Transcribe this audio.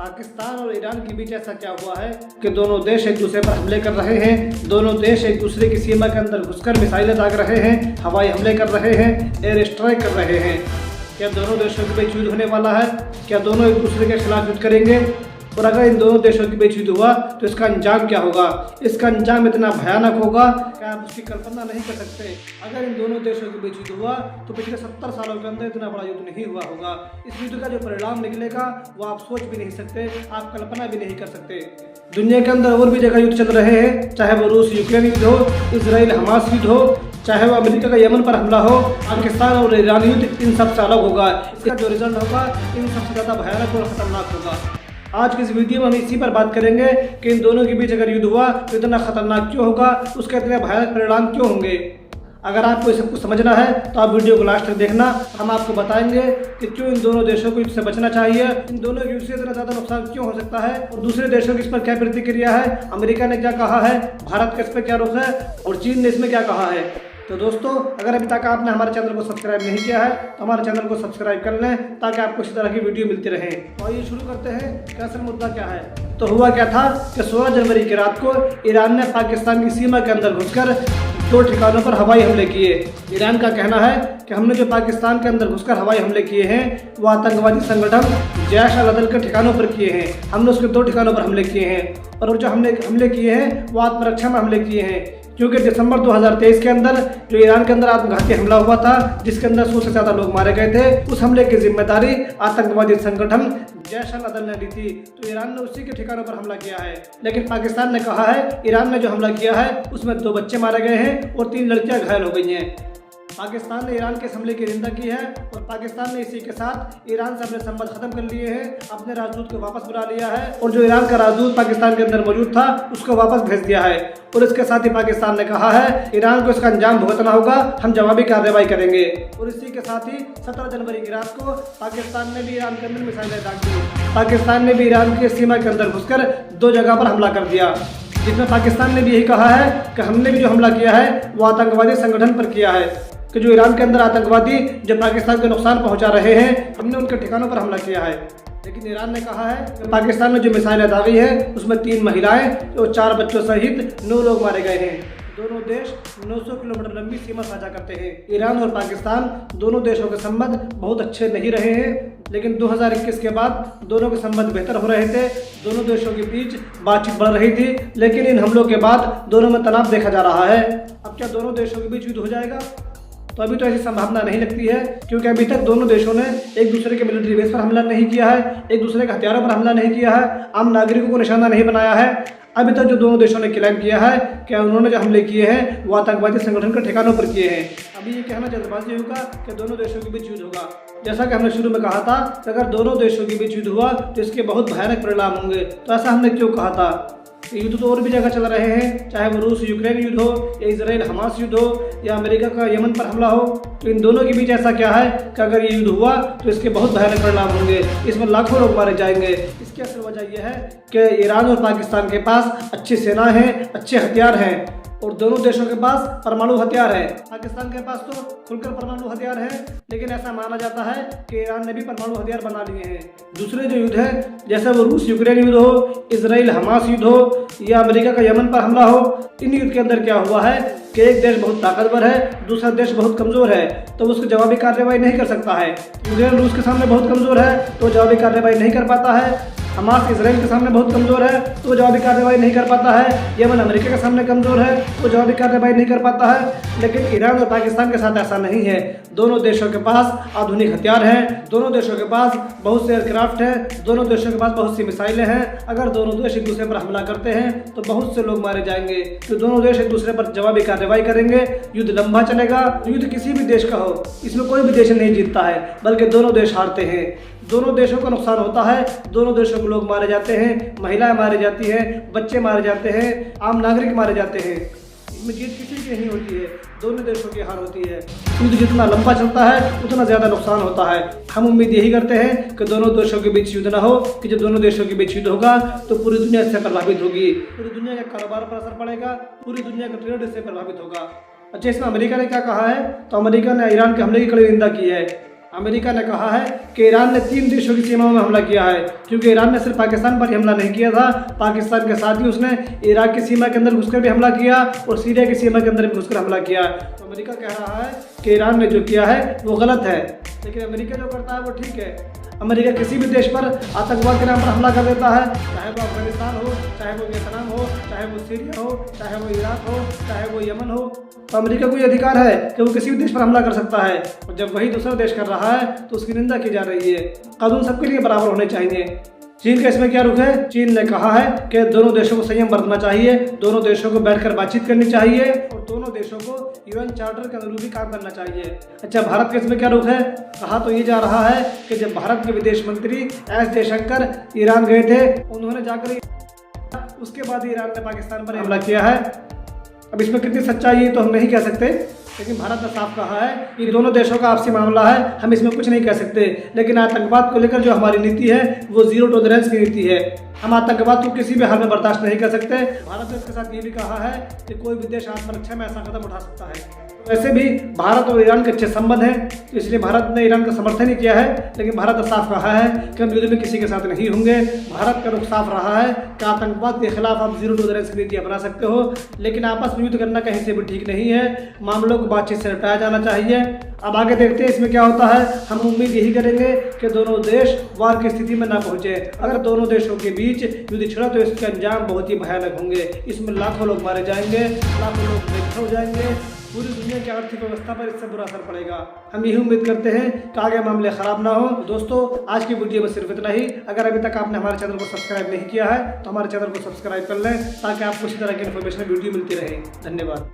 पाकिस्तान और ईरान के बीच ऐसा क्या हुआ है कि दोनों देश एक दूसरे पर हमले कर रहे हैं। दोनों देश एक दूसरे की सीमा के अंदर घुसकर मिसाइलें दाग रहे हैं, हवाई हमले कर रहे हैं, एयर स्ट्राइक कर रहे हैं। क्या दोनों देशों के बीच युद्ध होने वाला है? क्या दोनों एक दूसरे के खिलाफ युद्ध करेंगे? और अगर इन दोनों देशों के बीच युद्ध हुआ तो इसका अंजाम क्या होगा? इसका अंजाम इतना भयानक होगा कि आप उसकी कल्पना नहीं कर सकते। अगर इन दोनों देशों के बीच युद्ध हुआ तो पिछले 70 सालों के अंदर इतना बड़ा युद्ध नहीं हुआ होगा। इस युद्ध का जो परिणाम निकलेगा वो आप सोच भी नहीं सकते, आप कल्पना भी नहीं कर सकते। दुनिया के अंदर और भी जगह युद्ध चल रहे हैं, चाहे वो रूस यूक्रेन युद्ध हो, इसराइल हमास युद्ध हो, चाहे वो अमेरिका का यमन पर हमला हो, पाकिस्तान और ईरान युद्ध, इन सबसे अलग होगा। इसका जो रिजल्ट होगा इन सबसे ज़्यादा भयानक और खतरनाक होगा। आज की इस वीडियो में हम इसी पर बात करेंगे कि इन दोनों के बीच अगर युद्ध हुआ तो इतना खतरनाक क्यों होगा, उसके इतने भयानक परिणाम क्यों होंगे। अगर आपको ये सब कुछ समझना है तो आप वीडियो को लास्ट तक देखना। हम आपको बताएंगे कि क्यों इन दोनों देशों को युद्ध से बचना चाहिए, इन दोनों के युद्ध से इतना ज़्यादा नुकसान क्यों हो सकता है और दूसरे देशों की इस पर क्या प्रतिक्रिया है, अमेरिका ने क्या कहा है, भारत का इस पर क्या रुख है और चीन ने इसमें क्या कहा है। तो दोस्तों, अगर अभी तक आपने हमारे चैनल को सब्सक्राइब नहीं किया है तो हमारे चैनल को सब्सक्राइब कर लें ताकि आपको इसी तरह की वीडियो मिलती रहे। तो आइए शुरू करते हैं कि असल मुद्दा क्या है। तो हुआ क्या था कि 16 जनवरी की रात को ईरान ने पाकिस्तान की सीमा के अंदर घुसकर 2 ठिकानों पर हवाई हमले किए। ईरान का कहना है कि हमने जो पाकिस्तान के अंदर घुसकर हवाई हमले किए हैं वो आतंकवादी संगठन जैश अल-अदल के ठिकानों पर किए हैं। हमने उसके 2 ठिकानों पर हमले किए हैं और जो हमले किए हैं वो आत्मरक्षा में हमले किए हैं। क्योंकि दिसंबर 2023 के अंदर जो ईरान के अंदर आत्मघाती हमला हुआ था जिसके अंदर 100 से ज़्यादा लोग मारे गए थे, उस हमले की जिम्मेदारी आतंकवादी संगठन जैश अल-अदल ने ली थी। तो ईरान ने उसी के ठिकानों पर हमला किया है। लेकिन पाकिस्तान ने कहा है ईरान ने जो हमला किया है उसमें 2 बच्चे मारे गए हैं और 3 लड़कियां घायल हो गई हैं। पाकिस्तान ने ईरान के हमले की निंदा की है और पाकिस्तान ने इसी के साथ ईरान से अपने संबंध खत्म कर लिए हैं, अपने राजदूत को वापस बुला लिया है और जो ईरान का राजदूत पाकिस्तान के अंदर मौजूद था उसको वापस भेज दिया है। और इसके साथ ही पाकिस्तान ने कहा है ईरान को इसका अंजाम भुगतना होगा, हम जवाबी कार्रवाई करेंगे। और इसी के साथ ही 17 जनवरी की रात को पाकिस्तान ने भी ईरान के अंदर मिसाइलें दाग दी। पाकिस्तान ने भी ईरान की सीमा के अंदर घुसकर 2 जगह पर हमला कर दिया, जिसमें पाकिस्तान ने भी यही कहा है कि हमने भी जो हमला किया है वो आतंकवादी संगठन पर किया है, कि जो ईरान के अंदर आतंकवादी जो पाकिस्तान को नुकसान पहुंचा रहे हैं हमने उनके ठिकानों पर हमला किया है। लेकिन ईरान ने कहा है कि पाकिस्तान ने जो मिसाइलें दागी है उसमें 3 महिलाएं और 4 बच्चों सहित 9 लोग मारे गए हैं। दोनों देश 900 किलोमीटर लंबी सीमा साझा करते हैं। ईरान और पाकिस्तान दोनों देशों के संबंध बहुत अच्छे नहीं रहे हैं, लेकिन 2021 के बाद दोनों के संबंध बेहतर हो रहे थे। दोनों देशों के बीच बातचीत बढ़ रही थी, लेकिन इन हमलों के बाद दोनों में तनाव देखा जा रहा है। अब क्या दोनों देशों के बीच युद्ध हो जाएगा? तो अभी तो ऐसी संभावना नहीं लगती है, क्योंकि अभी तक दोनों देशों ने एक दूसरे के मिलिट्री बेस पर हमला नहीं किया है, एक दूसरे के हथियारों पर हमला नहीं किया है, आम नागरिकों को निशाना नहीं बनाया है। अभी तक जो दोनों देशों ने क्लेम किया है कि उन्होंने जो हमले किए हैं वो आतंकवादी संगठन के ठिकानों पर किए हैं। अभी ये कहना जल्दबाजी होगा कि दोनों देशों के बीच युद्ध होगा। जैसा कि हमने शुरू में कहा था कि अगर दोनों देशों के बीच युद्ध हुआ तो इसके बहुत भयानक परिणाम होंगे। तो ऐसा हमने क्यों कहा था? युद्ध तो और भी जगह चल रहे हैं, चाहे वो रूस यूक्रेन युद्ध हो या इसराइल हमास युद्ध हो या अमेरिका का यमन पर हमला हो। तो इन दोनों के बीच ऐसा क्या है कि अगर ये युद्ध हुआ तो इसके बहुत भयानक परिणाम होंगे, इसमें लाखों लोग मारे जाएंगे। इसकी असल वजह यह है कि ईरान और पाकिस्तान के पास अच्छी सेना है, अच्छे हथियार हैं और दोनों देशों के पास परमाणु हथियार है। पाकिस्तान के पास तो खुलकर परमाणु हथियार है, लेकिन ऐसा माना जाता है कि ईरान ने भी परमाणु हथियार बना लिए हैं। दूसरे जो युद्ध है, जैसे वो रूस यूक्रेन युद्ध हो, इसराइल हमास युद्ध हो या अमेरिका का यमन पर हमला हो, इन युद्ध के अंदर क्या हुआ है कि एक देश बहुत ताकतवर है, दूसरा देश बहुत कमज़ोर है, तो उसको जवाबी कार्रवाई नहीं कर सकता है। यूक्रेन रूस के सामने बहुत कमज़ोर है तो जवाबी कार्रवाई नहीं कर पाता है। हमास इसराइल के सामने बहुत कमज़ोर है तो जवाबी कार्रवाई नहीं कर पाता है। यमन अमेरिका के सामने कमज़ोर है तो जवाबी कार्रवाई नहीं कर पाता है। लेकिन ईरान और पाकिस्तान के साथ ऐसा नहीं है। दोनों देशों के पास आधुनिक हथियार हैं, दोनों देशों के पास बहुत से एयरक्राफ्ट हैं, दोनों देशों के पास बहुत सी मिसाइलें हैं। अगर दोनों देश एक दूसरे पर हमला करते हैं तो बहुत से लोग मारे जाएंगे। तो दोनों देश एक दूसरे पर जवाबी कार्रवाई करेंगे, युद्ध लंबा चलेगा। युद्ध किसी भी देश का हो, इसमें कोई भी देश नहीं जीतता है, बल्कि दोनों देश हारते हैं। दोनों देशों का नुकसान होता है, दोनों देशों के लोग मारे जाते हैं, महिलाएं मारी जाती हैं, बच्चे मारे जाते हैं, आम नागरिक मारे जाते हैं। इसमें जीत किसी की नहीं होती है, दोनों देशों की हार होती है। युद्ध जितना लंबा चलता है उतना ज़्यादा नुकसान होता है। हम उम्मीद यही करते हैं कि दोनों देशों के बीच युद्ध ना हो, कि जब दोनों देशों के बीच युद्ध होगा तो पूरी दुनिया इससे प्रभावित होगी, पूरी दुनिया के कारोबार पर असर पड़ेगा, पूरी दुनिया का ट्रेड इससे प्रभावित होगा। अच्छा, इसमें अमेरिका ने क्या कहा है? तो अमेरिका ने ईरान के हमले की कड़ी निंदा की है अमेरिका ने कहा है कि ईरान ने 3 देशों की सीमाओं में हमला किया है, क्योंकि ईरान ने सिर्फ पाकिस्तान पर ही हमला नहीं किया था, पाकिस्तान के साथ ही उसने इराक की सीमा के अंदर घुसकर भी हमला किया और सीरिया की सीमा के अंदर भी घुसकर हमला किया। तो अमेरिका कह रहा है कि ईरान ने जो किया है वो गलत है, लेकिन अमेरिका जो करता है वो ठीक है। अमेरिका किसी भी देश पर आतंकवाद के नाम पर हमला कर देता है, चाहे वो अफगानिस्तान हो, चाहे वो वियतनाम हो, चाहे वो सीरिया हो, चाहे वो इराक हो, चाहे वो यमन हो। तो अमेरिका को ये अधिकार है कि वो किसी भी देश पर हमला कर सकता है, और जब वही दूसरा देश कर रहा है तो उसकी निंदा की जा रही है। कानून सबके लिए बराबर होने चाहिए। चीन का इसमें क्या रुख है? चीन ने कहा है कि दोनों देशों को संयम बरतना चाहिए, दोनों देशों को बैठकर बातचीत करनी चाहिए और दोनों देशों को यूएन चार्टर के अनुरूप ही काम करना चाहिए। अच्छा, भारत के इसमें क्या रुख है? कहा तो ये जा रहा है कि जब भारत के विदेश मंत्री एस जयशंकर ईरान गए थे, उन्होंने जाकर उसके बाद ईरान ने पाकिस्तान पर हमला किया है। अब इसमें कितनी सच्चाई है तो हम नहीं कह सकते, लेकिन भारत ने साफ कहा है कि दोनों देशों का आपसी मामला है, हम इसमें कुछ नहीं कह सकते। लेकिन आतंकवाद को लेकर जो हमारी नीति है वो जीरो टॉलरेंस की नीति है। हम आतंकवाद को किसी भी हाल में बर्दाश्त नहीं कर सकते। भारत ने इसके साथ ये भी कहा है कि कोई भी देश आत्मरक्षा में ऐसा कदम उठा सकता है। वैसे भी भारत और ईरान के अच्छे संबंध हैं, इसलिए भारत ने ईरान का समर्थन ही किया है, लेकिन भारत ने साफ कहा है कि हम युद्ध में किसी के साथ नहीं होंगे। भारत का रुख साफ रहा है कि आतंकवाद के खिलाफ आप जीरो टॉलरेंस की नीति अपना सकते हो, लेकिन आपस में युद्ध करना कहीं से भी ठीक नहीं है। मामलों को बातचीत से निपटाया जाना चाहिए। अब आगे देखते हैं इसमें क्या होता है। हम उम्मीद यही करेंगे कि दोनों देश वार की स्थिति में ना पहुंचे। अगर दोनों देशों के बीच युद्ध छिड़ा तो इसके अंजाम बहुत ही भयानक होंगे। इसमें लाखों लोग मारे जाएंगे, लाखों लोग बेघर हो जाएंगे, पूरी दुनिया की आर्थिक व्यवस्था पर इससे बुरा असर पड़ेगा। हम यही उम्मीद करते हैं कि आगे मामले खराब ना हो। दोस्तों, आज की वीडियो में सिर्फ इतना ही। अगर अभी तक आपने हमारे चैनल को सब्सक्राइब नहीं किया है तो हमारे चैनल को सब्सक्राइब कर लें, ताकि आपको इसी तरह की इन्फॉर्मेशन वीडियो मिलती रहे। धन्यवाद।